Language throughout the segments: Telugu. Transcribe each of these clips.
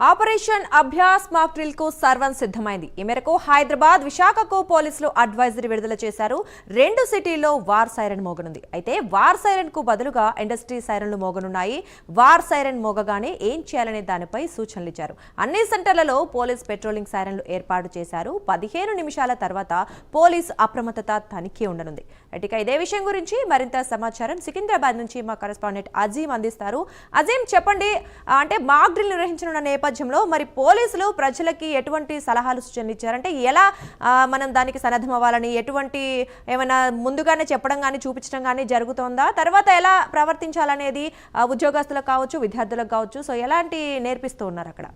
ఆపరేషన్ అభ్యాస్ మాక్ డ్రిల్ కు సర్వం సిద్ధమైంది. ఈ మేరకు హైదరాబాద్, విశాఖకు పోలీసులు అడ్వైజరీ విడుదల చేశారు. 2 సిటీల్లో వార్ సైరన్ మోగనుంది. అయితే వార్ సైరన్ కు బదులుగా ఇండస్ట్రీ సైరన్లు మోగనున్నాయి. వార్ సైరన్ మోగగానే ఏం చేయాలనే దానిపై సూచనలు ఇచ్చారు. అన్ని సెంటర్లలో పోలీస్ పెట్రోలింగ్ సైరన్లు ఏర్పాటు చేశారు. 15 నిమిషాల తర్వాత పోలీస్ అప్రమత్తత తనిఖీ ఉండనుంది. ఇక ఇదే విషయం గురించి మరింత సమాచారం సికింద్రాబాద్ నుంచి మా కరెస్పాండెంట్ అజీం అందిస్తారు. అజీం, చెప్పండి, అంటే మాక్ డ్రిల్ నిర్వహించనున్న నేపథ్యంలో మరి పోలీసులు ప్రజలకి ఎటువంటి సలహాలు సూచనలు ఇచ్చారంటే ఎలా మనం దానికి సన్నద్ధం అవ్వాలని ఎటువంటి ఏమైనా ముందుగానే చెప్పడం కానీ చూపించడం కానీ జరుగుతోందా? తర్వాత ఎలా ప్రవర్తించాలనేది ఉద్యోగస్తులకు కావచ్చు, విద్యార్థులకు కావచ్చు, సో ఎలాంటి నేర్పిస్తూ ఉన్నారు అక్కడ?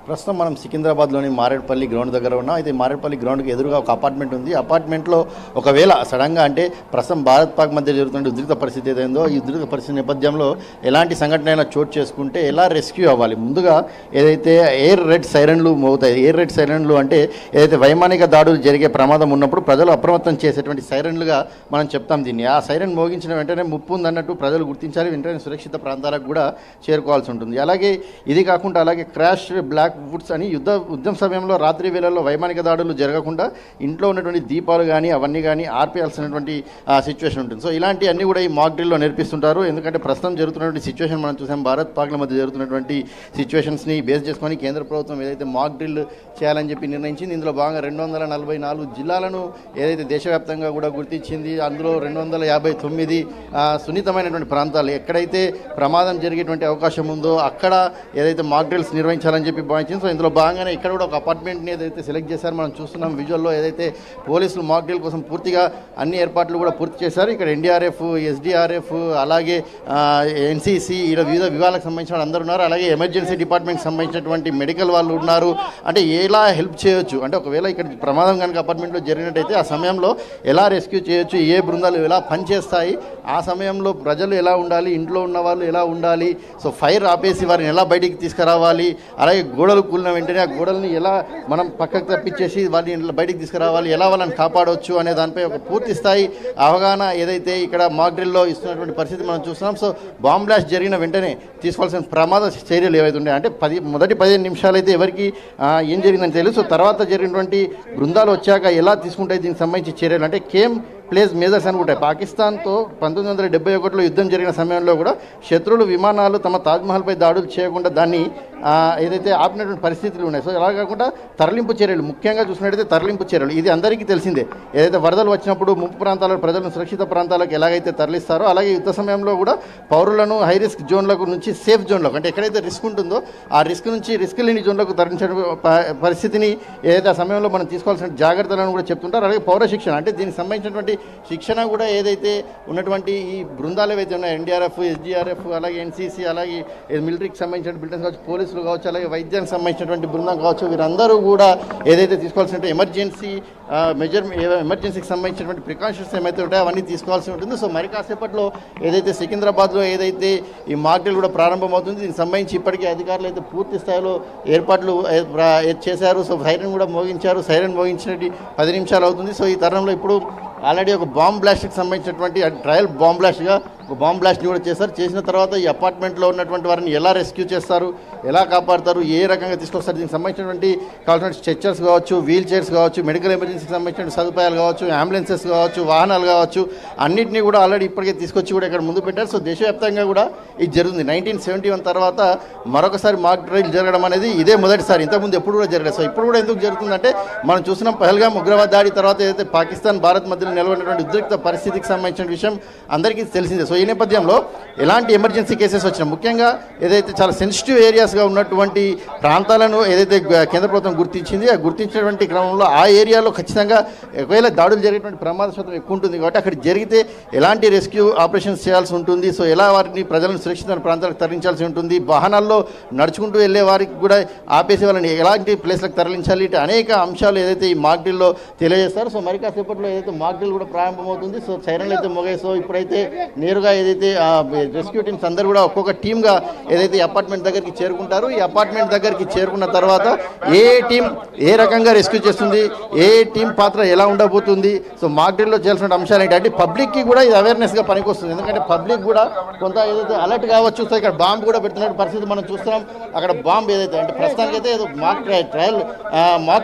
ప్రస్తుతం మనం సికింద్రాబాద్లోని మారేడుపల్లి గ్రౌండ్ దగ్గర ఉన్నాం. అయితే మారేడుపల్లి గ్రౌండ్కి ఎదురుగా ఒక అపార్ట్మెంట్ ఉంది. అపార్ట్మెంట్లో ఒకవేళ సడన్గా అంటే ప్రస్తుతం భారత్ పాక్ మధ్య జరుగుతున్న ఉద్రిక్త పరిస్థితి ఏదైందో ఈ ఉద్రిక్త పరిస్థితి నేపథ్యంలో ఎలాంటి సంఘటన అయినా చోటు చేసుకుంటే ఎలా రెస్క్యూ అవ్వాలి, ముందుగా ఏదైతే ఎయిర్ రెడ్ సైరన్లు మోగుతాయి. ఎయిర్ రెడ్ సైరన్లు అంటే ఏదైతే వైమానిక దాడులు జరిగే ప్రమాదం ఉన్నప్పుడు ప్రజలు అప్రమత్తం చేసేటువంటి సైరన్లుగా మనం చెప్తాం దీన్ని. ఆ సైరన్ మోగించిన వెంటనే ముప్పు ఉందన్నట్టు ప్రజలు గుర్తించాలి, వెంటనే సురక్షిత ప్రాంతాలకు కూడా చేరుకోవాల్సి ఉంటుంది. అలాగే ఇది కాకుండా అలాగే క్రాష్ బ్లాక్ వుడ్స్ అని యుద్ధం సమయంలో రాత్రి వేళల్లో వైమానిక దాడులు జరగకుండా ఇంట్లో ఉన్నటువంటి దీపాలు కానీ అవన్నీ కానీ ఆర్పేయాల్సినటువంటి సిచ్యువేషన్ ఉంటుంది. సో ఇలాంటి అన్ని కూడా ఈ మాక్ డ్రిల్లో నేర్పిస్తుంటారు. ఎందుకంటే ప్రస్తుతం జరుగుతున్నటువంటి సిచ్యువేషన్ మనం చూసాం, భారత్ పాక్ల మధ్య జరుగుతున్నటువంటి సిచ్యువేషన్స్ని బేస్ చేసుకొని కేంద్ర ప్రభుత్వం ఏదైతే మాక్ డ్రిల్ చేయాలని చెప్పి నిర్ణయించింది. ఇందులో భాగంగా 244 జిల్లాలను ఏదైతే దేశవ్యాప్తంగా కూడా గుర్తించింది. అందులో 259 సున్నితమైనటువంటి ప్రాంతాలు ఎక్కడైతే ప్రమాదం జరిగేటువంటి అవకాశం ఉందో అక్కడ ఏదైతే మాక్ డ్రిల్స్ నిర్వహించాలని చెప్పి భావించింది. సో ఇందులో భాగంగానే ఇక్కడ కూడా ఒక అపార్ట్మెంట్ని ఏదైతే సెలెక్ట్ చేశారో మనం చూస్తున్నాం విజువల్లో. ఏదైతే పోలీసులు మాక్ డ్రిల్ కోసం పూర్తిగా అన్ని ఏర్పాట్లు కూడా పూర్తి చేశారు. ఇక్కడ ఎన్డీఆర్ఎఫ్, ఎస్డీఆర్ఎఫ్, అలాగే ఎన్సీసీ, ఇలా వివిధ విభాగాలకు సంబంధించిన అందరూ ఉన్నారు. అలాగే ఎమర్జెన్సీ డిపార్ట్మెంట్కి సంబంధించినటువంటి మెడికల్ వాళ్ళు ఉన్నారు. అంటే ఎలా హెల్ప్ చేయొచ్చు, అంటే ఒకవేళ ఇక్కడ ప్రమాదం కనుక అపార్ట్మెంట్లో జరిగినట్టయితే ఆ సమయంలో ఎలా రెస్క్యూ చేయొచ్చు, ఏ బృందాలు ఎలా పనిచేస్తాయి, ఆ సమయంలో ప్రజలు ఎలా ఉండాలి, ఇంట్లో ఉన్న వాళ్ళు ఎలా ఉండాలి, సో ఫైర్ ఆపేసి వారిని ఎలా బయటికి తీసుకురావాలి, అలాగే గోడలు కూలిన వెంటనే ఆ గోడల్ని ఎలా మనం పక్కకు తప్పించేసి వాటిని బయటికి తీసుకురావాలి, ఎలా వాళ్ళని కాపాడవచ్చు అనే దానిపై ఒక పూర్తి స్థాయి అవగాహన ఏదైతే ఇక్కడ మాక్ డ్రిల్లో ఇస్తున్నటువంటి పరిస్థితి మనం చూస్తున్నాం. సో బాంబ్ బ్లాస్ట్ జరిగిన వెంటనే తీసుకోవాల్సిన ప్రమాద చర్యలు ఏవైతే ఉన్నాయో అంటే మొదటి 15 నిమిషాలు అయితే ఎవరికి ఏం జరిగిందని తెలుసు. తర్వాత జరిగినటువంటి బృందాలు వచ్చాక ఎలా తీసుకుంటాయి దీనికి సంబంధించి చర్యలు అంటే ప్లేస్ మేజర్స్ అనుకుంటాయి. పాకిస్తాన్తో 1971లో యుద్ధం జరిగిన సమయంలో కూడా శత్రువులు విమానాలు తమ తాజ్మహల్పై దాడులు చేయకుండా దాన్ని ఏదైతే ఆపినటువంటి పరిస్థితులు ఉన్నాయి. సో అలా కాకుండా తరలింపు చర్యలు, ముఖ్యంగా చూసినట్టయితే తరలింపు చర్యలు ఇది అందరికీ తెలిసిందే. ఏదైతే వరదలు వచ్చినప్పుడు ముంపు ప్రాంతాల ప్రజలను సురక్షిత ప్రాంతాలకు ఎలాగైతే తరలిస్తారో అలాగే యుద్ధ సమయంలో కూడా పౌరులను హై రిస్క్ జోన్లకు నుంచి సేఫ్ జోన్లకు, అంటే ఎక్కడైతే రిస్క్ ఉంటుందో ఆ రిస్క్ నుంచి రిస్క్ లేని జోన్లకు తరలించడం పరిస్థితిని ఏదైతే ఆ సమయంలో మనం తీసుకోవాల్సిన జాగ్రత్తలను కూడా చెప్తుంటారు. అలాగే పౌర శిక్షణ, అంటే దీనికి సంబంధించినటువంటి శిక్షణ కూడా ఏదైతే ఉన్నటువంటి ఈ బృందాలు ఏవైతే ఉన్నాయో ఎన్డీఆర్ఎఫ్, ఎస్డీఆర్ఎఫ్, అలాగే ఎన్సీసీ, అలాగే మిలిటరీకి సంబంధించిన బిల్డర్స్ కావచ్చు, పోలీసులు కావచ్చు, అలాగే వైద్యానికి సంబంధించినటువంటి బృందం కావచ్చు, వీరందరూ కూడా ఏదైతే తీసుకోవాల్సిన ఎమర్జెన్సీకి సంబంధించినటువంటి ప్రికాషన్స్ ఏమైతే ఉంటాయో అవన్నీ తీసుకోవాల్సి ఉంటుంది. సో మరి కాసేపట్లో ఏదైతే సికింద్రాబాద్లో ఏదైతే ఈ మాక్ డ్రిల్ కూడా ప్రారంభమవుతుంది, దీనికి సంబంధించి ఇప్పటికే అధికారులు అయితే పూర్తి స్థాయిలో ఏర్పాట్లు చేశారు. సో సైరన్ కూడా మోగించారు. సైరన్ మోగించినట్టు 10 నిమిషాలు అవుతుంది. సో ఈ తరుణంలో ఇప్పుడు ఆల్రెడీ ఒక బాంబ్ బ్లాస్ట్కి సంబంధించినటువంటి ట్రయల్ బాంబ్ బ్లాస్ట్గా ఒక బాంబ్ బ్లాస్ట్ని కూడా చేశారు. చేసిన తర్వాత ఈ అపార్ట్మెంట్లో ఉన్నటువంటి వారిని ఎలా రెస్క్యూ చేస్తారు, ఎలా కాపాడతారు, ఏ రకంగా తీసుకొస్తారు, దీనికి సంబంధించినటువంటి కావాల్సిన స్ట్రెచర్స్ కావచ్చు, వీల్ చైర్స్ కావచ్చు, మెడికల్ ఎమర్జెన్సీకి సంబంధించిన సదుపాయాలు కావచ్చు, అంబులెన్సెస్ కావచ్చు, వాహనాలు కావచ్చు, అన్నింటినీ కూడా ఆల్రెడీ ఇప్పటికే తీసుకొచ్చి కూడా ఇక్కడ ముందు పెట్టారు. సో దేశవ్యాప్తంగా కూడా ఇది జరుగుతుంది. 1971 తర్వాత మరొకసారి మాక్ డ్రిల్ జరగడం అనేది ఇదే మొదటిసారి. ఇంతకుముందు ఎప్పుడు కూడా జరగలేదు. సో ఇప్పుడు కూడా ఎందుకు జరుగుతుందంటే మనం చూసినాం పహల్గామ్ ఉగ్రవాద దాడి తర్వాత ఏదైతే పాకిస్తాన్, భారత్ మధ్యలో నెలకొన్నటువంటి ఉద్రిక్త పరిస్థితికి సంబంధించిన విషయం అందరికీ తెలిసిందే. సో ఈ నేపథ్యంలో ఎలాంటి ఎమర్జెన్సీ కేసెస్ వచ్చినా, ముఖ్యంగా ఏదైతే చాలా సెన్సిటివ్ ఏరియాస్గా ఉన్నటువంటి ప్రాంతాలను ఏదైతే కేంద్ర ప్రభుత్వం గుర్తించింది, ఆ గుర్తించినటువంటి క్రమంలో ఆ ఏరియాలో ఖచ్చితంగా ఒకవేళ దాడులు జరిగేటువంటి ప్రమాద శాతం ఎక్కువ ఉంటుంది. కాబట్టి అక్కడ జరిగితే ఎలాంటి రెస్క్యూ ఆపరేషన్స్ చేయాల్సి ఉంటుంది, సో ఎలా వారిని ప్రజలను సురక్షిత ప్రాంతాలకు తరలించాల్సి ఉంటుంది, వాహనాల్లో నడుచుకుంటూ వెళ్ళే వారికి కూడా ఆపేసే వాళ్ళని ఎలాంటి ప్లేస్లకు తరలించాలి, ఇటు అనేక అంశాలు ఏదైతే ఈ మాక్ డ్రిల్లో తెలియజేస్తారు. సో మరి కాసేపట్లో ఏదైతే మాక్ డ్రిల్ కూడా ప్రారంభమవుతుంది. సో సైరన్లు అయితే మోగాయి. సో ఇప్పుడైతే నేరుగా లోపుగా ఏదైతే రెస్క్యూ టీమ్స్ అందరూ కూడా ఒక్కొక్క టీమ్గా ఏదైతే అపార్ట్మెంట్ దగ్గరికి చేరుకుంటారు. ఈ అపార్ట్మెంట్ దగ్గరికి చేరుకున్న తర్వాత ఏ టీం ఏ రకంగా రెస్క్యూ చేస్తుంది, ఏ టీం పాత్ర ఎలా ఉండబోతుంది, సో మాక్ డ్రిల్లో చేయాల్సిన అంశాలు ఏంటంటే పబ్లిక్కి కూడా ఇది అవేర్నెస్గా పనికొస్తుంది. ఎందుకంటే పబ్లిక్ కూడా కొంత ఏదైతే అలర్ట్ కావచ్చు. సో ఇక్కడ బాంబు కూడా పెడుతున్న పరిస్థితి మనం చూస్తున్నాం. అక్కడ బాంబు ఏదైతే అంటే ప్రస్తుతానికి అయితే ఏదో మాక్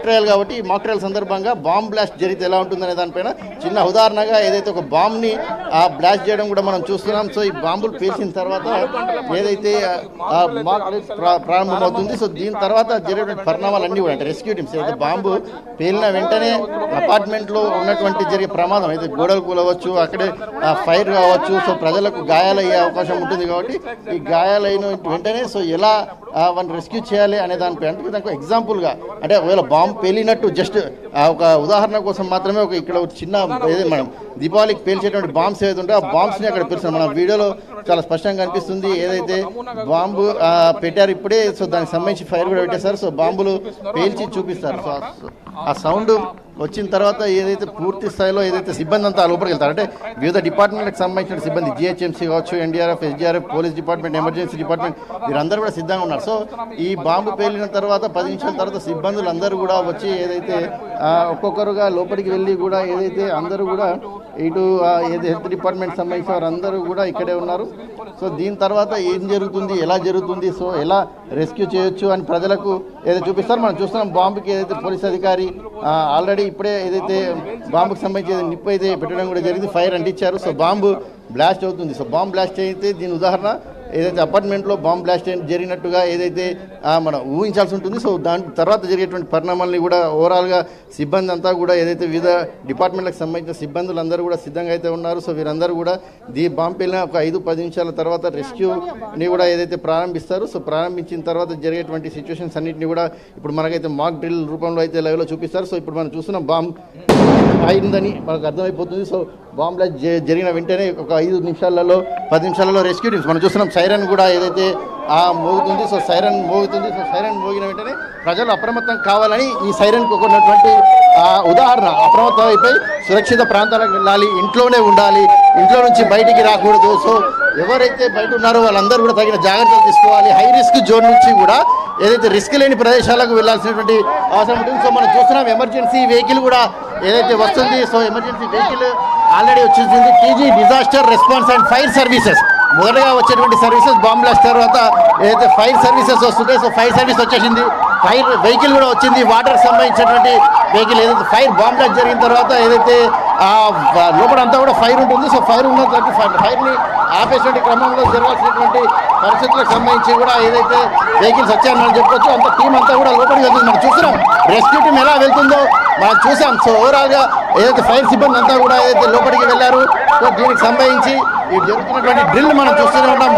ట్రయల్ కాబట్టి ఈ మాక్ ట్రయల్ సందర్భంగా బాంబ్ బ్లాస్ట్ జరిగితే ఎలా ఉంటుందనే దానిపైన చిన్న ఉదాహరణగా ఏదైతే ఒక బాంబ్ని బ్లాస్ట్ చేయడం కూడా మనం చూస్తున్నాం. సో ఈ బాంబులు పేల్చిన తర్వాత ఏదైతే మాక్ ప్రారంభమవుతుంది. సో దీని తర్వాత జరిగేటువంటి పరిణామాలన్నీ కూడా అంటే రెస్క్యూ టీమ్స్ ఏదైతే బాంబు పేలిన వెంటనే అపార్ట్మెంట్లో ఉన్నటువంటి జరిగే ప్రమాదం అయితే గోడలు కూలవచ్చు, అక్కడే ఫైర్ కావచ్చు. సో ప్రజలకు గాయాలయ్యే అవకాశం ఉంటుంది కాబట్టి ఈ గాయాలైన వెంటనే సో ఎలా వాళ్ళని రెస్క్యూ చేయాలి అనే దానిపై అంటే దానికి ఎగ్జాంపుల్గా అంటే ఒకవేళ బాంబు పేలినట్టు జస్ట్ ఒక ఉదాహరణ కోసం మాత్రమే ఇక్కడ ఒక చిన్న ఏదైతే మనం దీపావళికి పేల్చేటువంటి బాంబ్స్ ఏదైతే ఉంటే ఆ బాంబ్స్ని అక్కడ పేల్చున్నాం. మన వీడియోలో చాలా స్పష్టంగా కనిపిస్తుంది. ఏదైతే బాంబు పెట్టారు ఇప్పుడే, సో దానికి సంబంధించి ఫైర్ కూడా పెట్టేశారు. సో బాంబులు పేల్చి చూపిస్తారు. సో ఆ సౌండ్ వచ్చిన తర్వాత ఏదైతే పూర్తి స్థాయిలో ఏదైతే సిబ్బంది అంతా లోపలికి వెళ్తారు అంటే వివిధ డిపార్ట్మెంట్లకు సంబంధించిన సిబ్బంది జిహెచ్ఎంసీ కావచ్చు, NDRF, SDRF, police department, emergency department వీరందరూ కూడా సిద్ధంగా ఉన్నారు. సో ఈ బాంబు పేలిన తర్వాత 10 నిమిషాల తర్వాత సిబ్బందులు అందరూ కూడా వచ్చి ఏదైతే ఒక్కొక్కరుగా లోపలికి వెళ్ళి కూడా ఏదైతే అందరూ కూడా ఇటు ఏది హెల్త్ డిపార్ట్మెంట్ సంబంధించిన వారందరూ కూడా ఇక్కడే ఉన్నారు. సో దీని తర్వాత ఏం జరుగుతుంది, ఎలా జరుగుతుంది, సో ఎలా రెస్క్యూ చేయొచ్చు అని ప్రజలకు ఏదైతే చూపిస్తారు. మనం చూస్తున్నాం బాంబుకి ఏదైతే పోలీస్ అధికారి ఆల్రెడీ ఇప్పుడే ఏదైతే బాంబుకి సంబంధించి నిప్పు అయితే పెట్టడం కూడా జరిగింది, ఫైర్ అంటించారు. సో బాంబు బ్లాస్ట్ అవుతుంది. సో బాంబు బ్లాస్ట్ అయితే దీని ఉదాహరణ ఏదైతే అపార్ట్మెంట్లో బాంబ్ బ్లాస్ట్ జరిగినట్టుగా ఏదైతే మనం ఊహించాల్సి ఉంటుంది. సో దాని తర్వాత జరిగేటువంటి పరిణామాలని కూడా ఓవరాల్గా సిబ్బంది అంతా కూడా ఏదైతే వివిధ డిపార్ట్మెంట్లకు సంబంధించిన సిబ్బందులు అందరూ కూడా సిద్ధంగా అయితే ఉన్నారు. సో వీరందరూ కూడా బాంబు పేలిన ఒక 5-10 నిమిషాల తర్వాత రెస్క్యూని కూడా ఏదైతే ప్రారంభిస్తారు. సో ప్రారంభించిన తర్వాత జరిగేటువంటి సిచ్యువేషన్స్ అన్నింటినీ కూడా ఇప్పుడు మనకైతే మాక్ డ్రిల్ రూపంలో అయితే లైవ్లో చూపిస్తారు. సో ఇప్పుడు మనం చూస్తున్నాం బాంబ్ అయిందని మనకు అర్థమైపోతుంది. సో బాంబ్ బ్లాస్ట్ జరిగిన వెంటనే ఒక 5 నిమిషాలలో 10 నిమిషాలలో రెస్క్యూ టీమ్స్ మనం చూస్తున్నాం సైరన్ కూడా ఏదైతే మోగుతుంది. సో సైరన్ మోగుతుంది. సో సైరన్ మోగిన వెంటనే ప్రజలు అప్రమత్తం కావాలని ఈ సైరన్కి ఉన్నటువంటి ఉదాహరణ అప్రమత్తం అయిపోయి సురక్షిత ప్రాంతాలకు వెళ్ళాలి, ఇంట్లోనే ఉండాలి, ఇంట్లో నుంచి బయటికి రాకూడదు. సో ఎవరైతే బయట ఉన్నారో వాళ్ళందరూ కూడా తగిన జాగ్రత్తలు తీసుకోవాలి. హై రిస్క్ జోన్ నుంచి కూడా ఏదైతే రిస్క్ లేని ప్రదేశాలకు వెళ్ళాల్సినటువంటి అవసరం ఉంటుంది. సో మనం చూస్తున్నాం ఎమర్జెన్సీ వెహికల్ కూడా ఏదైతే వస్తుంది. సో ఎమర్జెన్సీ వెహికల్ ఆల్రెడీ వచ్చేసింది. TG disaster response and fire services మొదటగా వచ్చేటువంటి సర్వీసెస్ బాంబ్ బ్లాస్ట్ తర్వాత ఏదైతే ఫైర్ సర్వీసెస్ వస్తుంటాయి. సో ఫైర్ సర్వీస్ వచ్చేసింది, ఫైర్ వెహికల్ కూడా వచ్చింది, వాటర్ సంబంధించినటువంటి వెహికల్ ఏదైతే ఫైర్ బాంబ్ బ్లాస్ట్ జరిగిన తర్వాత ఏదైతే లోపల అంతా కూడా ఫైర్ ఉంటుంది. సో ఫైర్ ఉన్నటువంటి ఫైర్ని ఆపేటువంటి క్రమంలో జరగాల్సినటువంటి పరిస్థితులకు సంబంధించి కూడా ఏదైతే వెహికల్స్ వచ్చాయని మనం చెప్పొచ్చు. అంత టీం అంతా కూడా లోపలికి వెళ్తుంది. మనం చూస్తున్నాం రెస్క్యూ టీం ఎలా వెళ్తుందో మనం చూసాం. సో ఓవరాల్గా ఏదైతే ఫైర్ సిబ్బంది అంతా కూడా ఏదైతే లోపలికి వెళ్ళారు. సో దీనికి సంబంధించి ఈ జరుగుతున్నటువంటి డ్రిల్ మనం చూస్తూనే ఉన్నాం.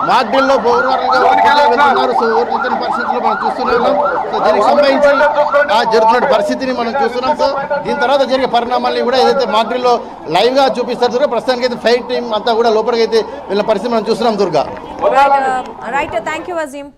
మాక్ డ్రిల్లో ఓవరాల్గా వెళ్తున్నారు. సో ఓర్లితున్న పరిస్థితుల్లో మనం చూస్తూనే ఉన్నాం. సో దీనికి సంబంధించి జరుగుతున్న పరిస్థితిని మనం చూస్తున్నాం. సో దీని తర్వాత జరిగే పరిణామాలని కూడా ఏదైతే మాక్ డ్రిల్లో లైవ్గా చూపిస్తారు. ప్రస్తుతానికి అయితే ఫైర్ టీం అంతా కూడా లోపలికి అయితే వెళ్ళిన పరిస్థితి మనం చూస్తున్నాం. Durga right, thank you Azeem.